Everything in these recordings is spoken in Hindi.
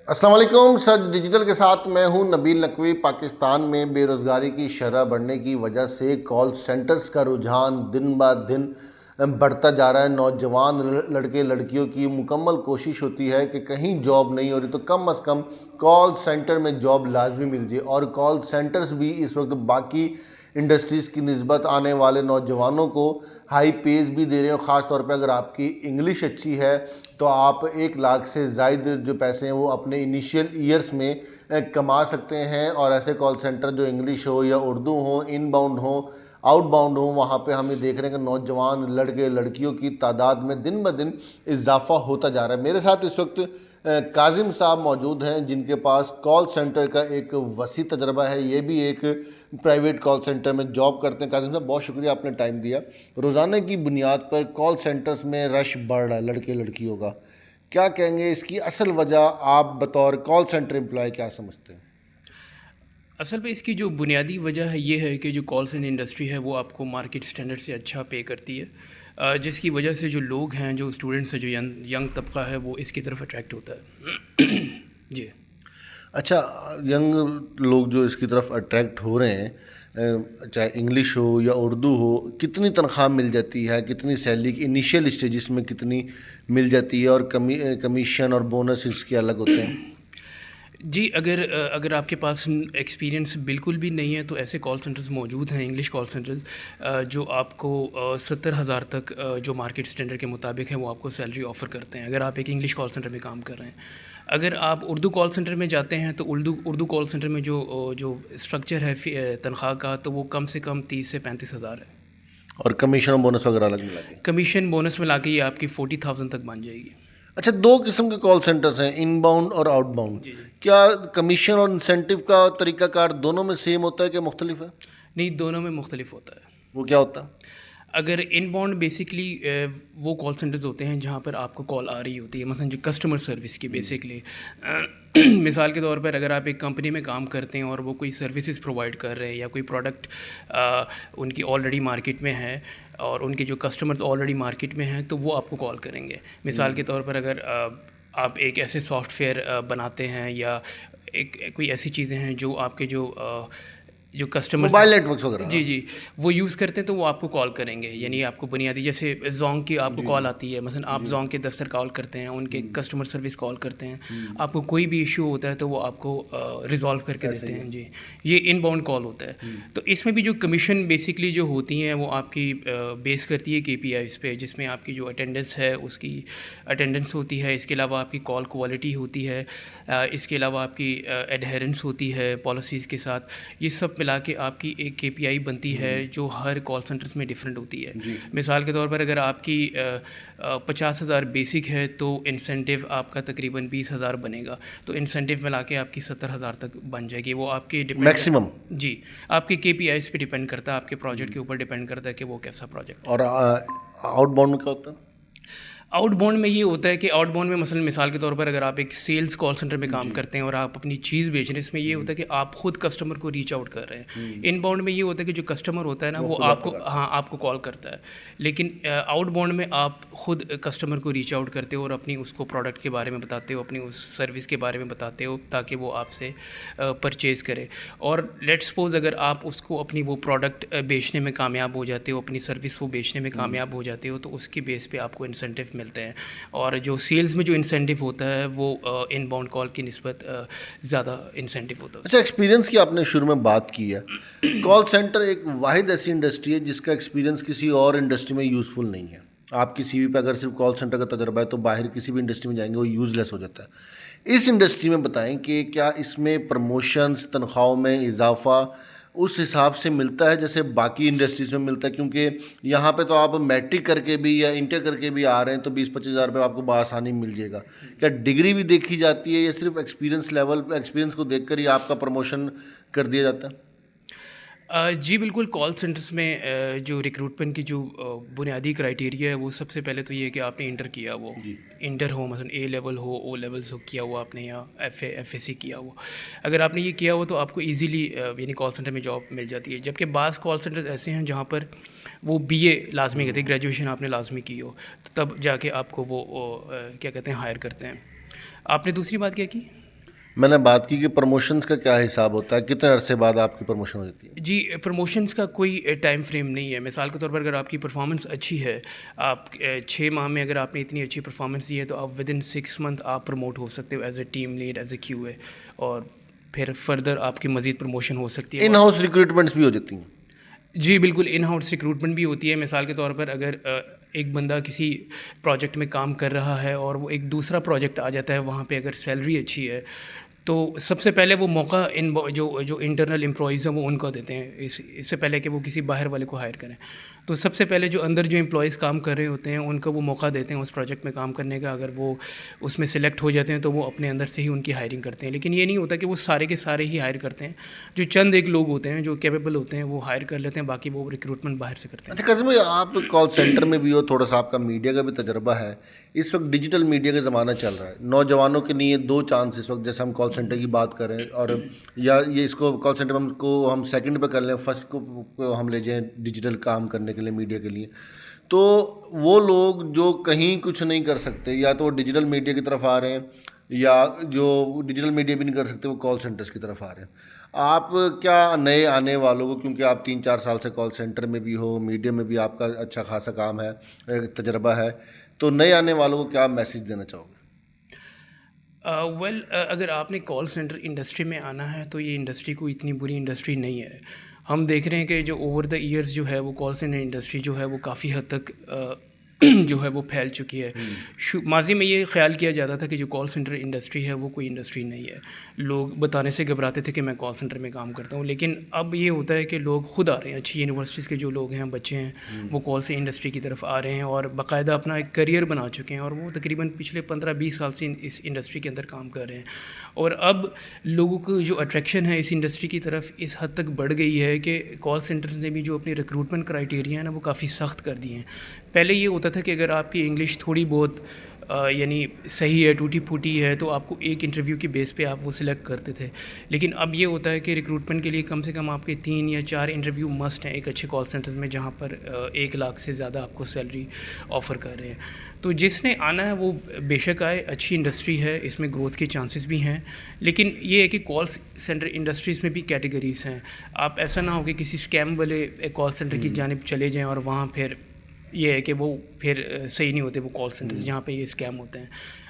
अस्सलाम वालेकुम। सच डिजिटल के साथ मैं हूं नबील नकवी। पाकिस्तान में बेरोज़गारी की शरह बढ़ने की वजह से कॉल सेंटर्स का रुझान दिन ब दिन बढ़ता जा रहा है। नौजवान लड़के लड़कियों की मुकम्मल कोशिश होती है कि कहीं जॉब नहीं हो रही तो कम अज़ कम कॉल सेंटर में जॉब लाजमी मिल जाए। और कॉल सेंटर्स भी इस वक्त बाकी इंडस्ट्रीज़ की निस्बत आने वाले नौजवानों को हाई पेज भी दे रहे हैं। ख़ास तौर पे अगर आपकी इंग्लिश अच्छी है तो आप 1 लाख से ज़ायद जो पैसे हैं वो अपने इनिशियल ईयर्स में कमा सकते हैं। और ऐसे कॉल सेंटर जो इंग्लिश हो या उर्दू हो, इनबाउंड हो, आउटबाउंड हो, वहाँ पे हम ये देख रहे हैं कि नौजवान लड़के लड़कियों की तादाद में दिन ब दिन इजाफा होता जा रहा है। मेरे साथ इस वक्त काजिम साहब मौजूद हैं जिनके पास कॉल सेंटर का एक वसी तजर्बा है। ये भी एक प्राइवेट कॉल सेंटर में जॉब करते हैं। काजिम साहब, बहुत शुक्रिया आपने टाइम दिया। रोज़ाना की बुनियाद पर कॉल सेंटर्स में रश बढ़ रहा है लड़के लड़कियों का, क्या कहेंगे? इसकी असल वजह आप बतौर कॉल सेंटर एम्प्लॉय क्या समझते हैं? असल में इसकी जो बुनियादी वजह है ये है कि जो कॉल सेंटर इंडस्ट्री है वो आपको मार्केट स्टैंडर्ड से अच्छा पे करती है, जिसकी वजह से जो लोग हैं, जो स्टूडेंट्स हैं, जो यंग यंग तबका है वो इसकी तरफ अट्रैक्ट होता है। जी। अच्छा, यंग लोग जो इसकी तरफ अट्रैक्ट हो रहे हैं, चाहे इंग्लिश हो या उर्दू हो, कितनी तनख्वाह मिल जाती है? कितनी सैलरी की इनिशियल स्टेजेस में कितनी मिल जाती है? और कमीशन और बोनस इसके अलग होते हैं? जी, अगर आपके पास एक्सपीरियंस बिल्कुल भी नहीं है तो ऐसे कॉल सेंटर्स मौजूद हैं, इंग्लिश कॉल सेंटर्स, जो आपको 70,000 तक, जो मार्केट स्टैंडर्ड के मुताबिक है वो आपको सैलरी ऑफ़र करते हैं अगर आप एक इंग्लिश कॉल सेंटर में काम कर रहे हैं। अगर आप उर्दू कॉल सेंटर में जाते हैं तो उर्दू उर्दू कॉल सेंटर में जो स्ट्रक्चर है तनख्वाह का, तो वो कम से कम 30 से 35,000 है। और कमीशन और बोनस वगैरह अलग मिला के? कमीशन बोनस मिला के ये आपकी 40,000 तक बन जाएगी। अच्छा, 2 किस्म के कॉल सेंटर्स हैं, इनबाउंड और आउटबाउंड। जी, जी। क्या कमीशन और इंसेंटिव का तरीक़ाकार दोनों में सेम होता है कि मुख्तलिफ है? नहीं, दोनों में मुख्तलिफ होता है। वो क्या होता है? अगर इनबाउंड बेसिकली वो कॉल सेंटर्स होते हैं जहाँ पर आपको कॉल आ रही होती है, मसलन जो कस्टमर सर्विस की बेसिकली, मिसाल के तौर पर अगर आप एक कंपनी में काम करते हैं और वो कोई सर्विसेज प्रोवाइड कर रहे हैं या कोई प्रोडक्ट उनकी ऑलरेडी मार्केट में है और उनके जो कस्टमर्स ऑलरेडी मार्केट में हैं तो वो आपको कॉल करेंगे। मिसाल के तौर पर अगर आप एक ऐसे सॉफ्टवेयर बनाते हैं या कोई ऐसी चीज़ें हैं जो आपके जो कस्टमर्स मोबाइल नेटवर्क्स वगैरह, जी, हाँ। जी, वो यूज़ करते हैं तो वो आपको कॉल करेंगे। यानी आपको बुनियादी जैसे ज़ोंग की आपको जी, कॉल जी। आती है, मसलन आप जी। ज़ोंग के दफ़्तर कॉल करते हैं, उनके हुँ, कस्टमर सर्विस कॉल करते हैं। हुँ। आपको कोई भी इश्यू होता है तो वो आपको रिज़ॉल्व करके ऐसा देते ही है। हैं। जी, ये इनबाउंड कॉल होता है। हुँ। तो इसमें भी जो कमीशन बेसिकली जो होती हैं वो आपकी बेस करती है केपीआईज़ पे, जिसमें आपकी जो अटेंडेंस है उसकी अटेंडेंस होती है। इसके अलावा आपकी कॉल क्वालिटी होती है। इसके अलावा आपकी एडहेरेंस होती है पॉलिसीज़ के साथ। ये सब मिला के आपकी एक केपीआई बनती है हुँ। जो हर कॉल सेंटर्स में डिफरेंट होती है। जी। मिसाल के तौर पर अगर आपकी 50,000 बेसिक है तो इंसेंटिव आपका तकरीबन 20,000 बनेगा। तो इंसेंटिव मिला के आपकी 70,000 तक बन जाएगी। वो आपकी डिपेंड कर मैक्सिमम। जी, आपके केपीआईज़ पे डिपेंड करता है, आपके प्रोजेक्ट के ऊपर डिपेंड करता है कि वो कैसा प्रोजेक्ट है। और आउटबाउंड में क्या होता है? आउटबाउंड में ये होता है कि आउटबाउंड में मसलन मिसाल के तौर पर अगर आप एक सेल्स कॉल सेंटर में काम जी। करते हैं और आप अपनी चीज़ बेच रहे हैं, इसमें ये हुँ, होता है कि आप खुद कस्टमर को रीच आउट कर रहे हैं। हुँ। इनबाउंड में ये होता है कि जो कस्टमर होता है ना वो वो खुद आपको आपको, करता है। हाँ, आपको कॉल करता है। लेकिन आउटबाउंड में आप खुद कस्टमर को रीच आउट करते हो और अपनी उसको प्रोडक्ट के बारे में बताते हो, अपनी उस सर्विस के बारे में बताते हो ताकि वो आपसे परचेज़ करे। और लेट्स सपोज़ अगर आप उसको अपनी वो प्रोडक्ट बेचने में कामयाब हो जाते हो, अपनी सर्विस वो बेचने में हुँ। कामयाब हो जाते हो, तो उसकी बेस पे आपको इंसेंटिव मिलते हैं। और जो सेल्स में जो इंसेंटिव होता है वो इनबाउंड कॉल की निस्बत ज़्यादा इंसेंटिव होता है अच्छा, उसमें। एक्सपीरियंस की आपने शुरू में बात की है। कॉल सेंटर एक वाहिद ऐसी इंडस्ट्री है जिसका एक्सपीरियंस किसी और इंडस्ट्री में यूज़फुल नहीं है। आपकी सीवी पे अगर सिर्फ कॉल सेंटर का तजुर्बा है तो बाहर किसी भी इंडस्ट्री में जाएंगे वो यूज़लेस हो जाता है। इस इंडस्ट्री में बताएं कि क्या इसमें प्रमोशंस, तनख्वाहों में इजाफा उस हिसाब से मिलता है जैसे बाकी इंडस्ट्रीज में मिलता है? क्योंकि यहाँ पे तो आप मैट्रिक करके भी या इंटर करके भी आ रहे हैं तो 20-25 हज़ार रुपये आपको बआसानी मिल जाएगा। क्या डिग्री भी देखी जाती है या सिर्फ एक्सपीरियंस लेवल पे, एक्सपीरियंस को देखकर ही आपका प्रमोशन कर दिया जाता है? जी बिल्कुल, कॉल सेंटर्स में जो रिक्रूटमेंट की जो बुनियादी क्राइटेरिया है वो सबसे पहले तो ये है कि आपने इंटर किया वो, जी। इंटर हो, मतलब ए लेवल हो, ओ लेवल्स हो किया हुआ आपने, या एफएससी किया हुआ। अगर आपने ये किया हुआ तो आपको इजीली यानी कॉल सेंटर में जॉब मिल जाती है। जबकि बाज़ कॉल सेंटर्स ऐसे हैं जहाँ पर वो बीए लाजमी कहते हैं, ग्रेजुएशन आपने लाजमी की हो, तो तब जाके आपको वो क्या कहते हैं, हायर करते हैं। आपने दूसरी बात क्या की? मैंने बात की कि प्रमोशंस का क्या हिसाब होता है, कितने अरसे बाद आपकी प्रमोशन हो जाती है? जी, प्रमोशंस का कोई टाइम फ्रेम नहीं है। मिसाल के तौर पर अगर आपकी परफॉर्मेंस अच्छी है, आप 6 माह में अगर आपने इतनी अच्छी परफॉर्मेंस दी है, तो आप विदिन 6 मंथ आप प्रमोट हो सकते हो as a team lead, as a QA, और फिर फर्दर आपकी मज़ीद प्रमोशन हो सकती है। इन और हाउस रिक्रूटमेंट्स भी हो जाती हैं? जी, बिल्कुल, इन हाउस रिक्रूटमेंट भी होती है। मिसाल के तौर पर अगर एक बंदा किसी प्रोजेक्ट में काम कर रहा है और वो एक दूसरा प्रोजेक्ट आ जाता है, वहाँ पे अगर सैलरी अच्छी है, तो सबसे पहले वो मौका इन ब जो जो इंटरनल एम्प्लॉइज़ हैं वो उनको देते हैं, इससे पहले कि वो किसी बाहर वाले को हायर करें। तो सबसे पहले जो अंदर जो एम्प्लॉइज़ काम कर रहे होते हैं, उनको वो मौका देते हैं उस प्रोजेक्ट में काम करने का। अगर वो उसमें सेलेक्ट हो जाते हैं, तो वो अपने अंदर से ही उनकी हायरिंग करते हैं। लेकिन ये नहीं होता कि वो सारे के सारे ही हायर करते हैं। जो चंद एक लोग होते हैं, जो कैपेबल होते हैं, वो हायर कर लेते हैं, बाकी वो रिक्रूटमेंट बाहर से करते हैं। अच्छा काज़िम भाई, आप कॉल सेंटर में भी हो, थोड़ा-सा आपका मीडिया का भी तजुर्बा है। इस वक़्त डिजिटल मीडिया का ज़माना चल रहा है। नौजवानों के लिए 2 चांस इस वक़्त, जैसे हम कॉल सेंटर की बात करें, और या ये इसको कॉल सेंटर में हम सेकंड पे कर लें, फर्स्ट को हम ले जाएँ डिजिटल काम करने के लिए, मीडिया के लिए। तो वो लोग जो कहीं कुछ नहीं कर सकते, या तो वो डिजिटल मीडिया की तरफ आ रहे हैं, या जो डिजिटल मीडिया भी नहीं कर सकते, वो कॉल सेंटर्स की तरफ आ रहे हैं। आप क्या नए आने वालों को, क्योंकि आप 3-4 साल से कॉल सेंटर में भी हो, मीडिया में भी आपका अच्छा खासा काम है, तजुर्बा है, तो नए आने वालों को क्या मैसेज देना चाहोगे? वेल, अगर आपने कॉल सेंटर इंडस्ट्री में आना है, तो ये इंडस्ट्री कोई इतनी बुरी इंडस्ट्री नहीं है। हम देख रहे हैं कि जो ओवर द ईयर्स जो है वो कॉल सेंटर इंडस्ट्री जो है वो काफ़ी हद तक जो है वो फैल चुकी है। हुँ। माज़ी में ये ख़्याल किया जाता था कि जो कॉल सेंटर इंडस्ट्री है वो कोई इंडस्ट्री नहीं है। लोग बताने से घबराते थे कि मैं कॉल सेंटर में काम करता हूँ, लेकिन अब ये होता है कि लोग खुद आ रहे हैं। अच्छी यूनिवर्सिटीज़ के जो लोग हैं, बच्चे हैं, हुँ। वो कॉल से इंडस्ट्री की तरफ आ रहे हैं और बाकायदा अपना एक करियर बना चुके हैं, और वो तकरीबन पिछले 15-20 साल से इस इंडस्ट्री के अंदर काम कर रहे हैं। और अब लोगों को जो अट्रैक्शन है इस इंडस्ट्री की तरफ इस हद तक बढ़ गई है कि कॉल सेंटर्स ने भी जो अपनी रिक्रूटमेंट क्राइटेरिया है ना, वो काफ़ी सख्त कर दिए हैं। पहले ये होता था कि अगर आपकी इंग्लिश थोड़ी बहुत यानी सही है, टूटी-फूटी है, तो आपको एक इंटरव्यू की बेस पे आप वो सिलेक्ट करते थे। लेकिन अब ये होता है कि रिक्रूटमेंट के लिए कम से कम आपके 3 या 4 इंटरव्यू मस्ट हैं एक अच्छे कॉल सेंटर्स में, जहाँ पर 1 लाख से ज़्यादा आपको सैलरी ऑफ़र कर रहे हैं। तो जिसने आना है वो बेशक आए, अच्छी इंडस्ट्री है, इसमें ग्रोथ के चांसेस भी हैं। लेकिन ये है कि कॉल सेंटर इंडस्ट्रीज़ में भी कैटेगरीज़ हैं। आप ऐसा ना हो कि किसी स्कैम वाले कॉल सेंटर की हुँ। जानिब चले जाएँ और वहाँ फिर ये है कि वो फिर सही नहीं होते वो कॉल सेंटर्स, हुँ। जहाँ पे ये स्कैम होते हैं।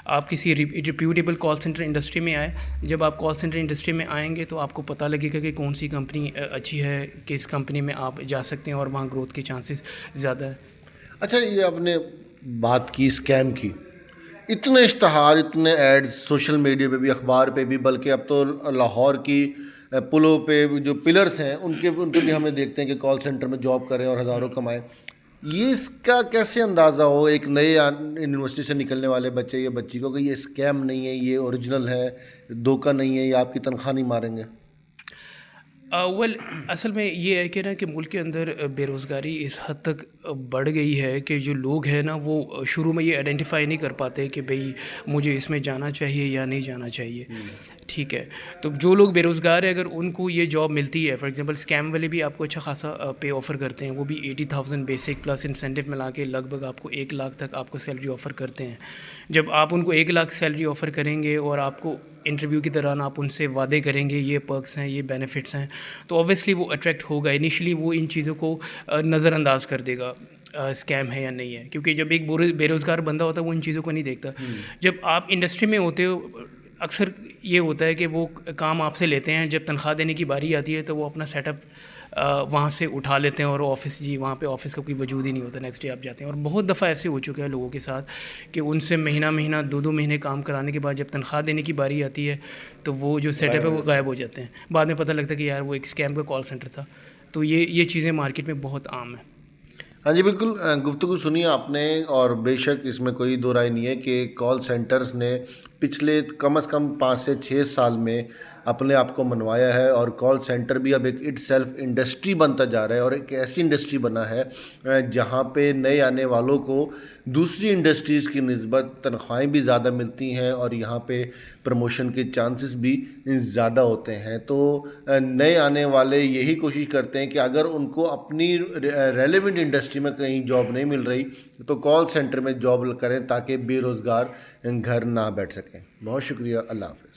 आप किसी रिप्यूटेबल कॉल सेंटर इंडस्ट्री में आए। जब आप कॉल सेंटर इंडस्ट्री में आएँगे, तो आपको पता लगेगा कि कौन सी कंपनी अच्छी है, किस कंपनी में आप जा सकते हैं और वहाँ ग्रोथ के चांसेस ज़्यादा है। अच्छा, ये आपने बात की स्कैम की। इतने इश्तहार, इतने एड्स सोशल मीडिया पे भी, अखबार पे भी, बल्कि अब तो लाहौर की पुलों पे भी जो पिलर्स हैं, उनके उनके भी हमें देखते हैं कि कॉल सेंटर में जॉब करें और हज़ारों कमाएं। ये इसका कैसे अंदाज़ा हो एक नए यूनिवर्सिटी से निकलने वाले बच्चे या बच्ची को, कि ये स्कैम नहीं है, ये ओरिजिनल है, धोखा नहीं है, ये आपकी तनख्वाह नहीं मारेंगे? वेल, असल में ये है कि ना कि मुल्क के अंदर बेरोज़गारी इस हद तक बढ़ गई है कि जो लोग हैं ना, वो शुरू में ये आइडेंटिफाई नहीं कर पाते कि भई मुझे इसमें जाना चाहिए या नहीं जाना चाहिए। हुँ। ठीक है, तो जो लोग बेरोज़गार हैं, अगर उनको ये जॉब मिलती है, फॉर एग्ज़ाम्पल स्कैम वाले भी आपको अच्छा खासा पे ऑफ़र करते हैं। वो भी 80,000 बेसिक प्लस इंसेंटिव मिला के लगभग आपको 1 लाख तक आपको सैलरी ऑफ़र करते हैं। जब आप उनको 1 लाख सैलरी ऑफ़र करेंगे और आपको इंटरव्यू के दौरान आप उनसे वादे करेंगे, ये पर्क्स हैं, ये बेनिफिट्स हैं, तो ऑब्वियसली वो अट्रैक्ट होगा। इनिशियली वो इन चीज़ों को नज़रअंदाज कर देगा, स्कैम है या नहीं है, क्योंकि जब एक बेरोज़गार बंदा होता है वो इन चीज़ों को नहीं देखता। हुँ। जब आप इंडस्ट्री में होते हो, अक्सर ये होता है कि वो काम आपसे लेते हैं, जब तनख्वाह देने की बारी आती है तो वो अपना सेटअप वहाँ से उठा लेते हैं, और ऑफ़िस, जी, वहाँ पे ऑफ़िस का कोई वजूद ही नहीं होता, नेक्स्ट डे आप जाते हैं। और बहुत दफ़ा ऐसे हो चुका है लोगों के साथ कि उनसे महीना-महीना, 2-2 महीने काम कराने के बाद जब तनख्वाह देने की बारी आती है, तो वो जो सेटअप है वो गायब हो जाते हैं। बाद में पता लगता है कि यार वो एक स्कैम का कॉल सेंटर था। तो ये चीज़ें मार्केट में बहुत आम है। हाँ जी, बिल्कुल, गुफ्तगू सुनी आपने, और बेशक इसमें कोई दो राय नहीं है कि कॉल सेंटर्स ने पिछले कम से कम 5 से 6 साल में अपने आप को मनवाया है, और कॉल सेंटर भी अब एक इटसेल्फ इंडस्ट्री बनता जा रहा है, और एक ऐसी इंडस्ट्री बना है जहाँ पे नए आने वालों को दूसरी इंडस्ट्रीज़ की निस्बत तनख्वाहें भी ज़्यादा मिलती हैं, और यहाँ पे प्रमोशन के चांसेस भी ज़्यादा होते हैं। तो नए आने वाले यही कोशिश करते हैं कि अगर उनको अपनी रेलेवेंट इंडस्ट्री में कहीं जॉब नहीं मिल रही, तो कॉल सेंटर में जॉब करें, ताकि बेरोज़गार घर ना बैठ सकें। बहुत शुक्रिया, अल्लाह हाफ़िज़।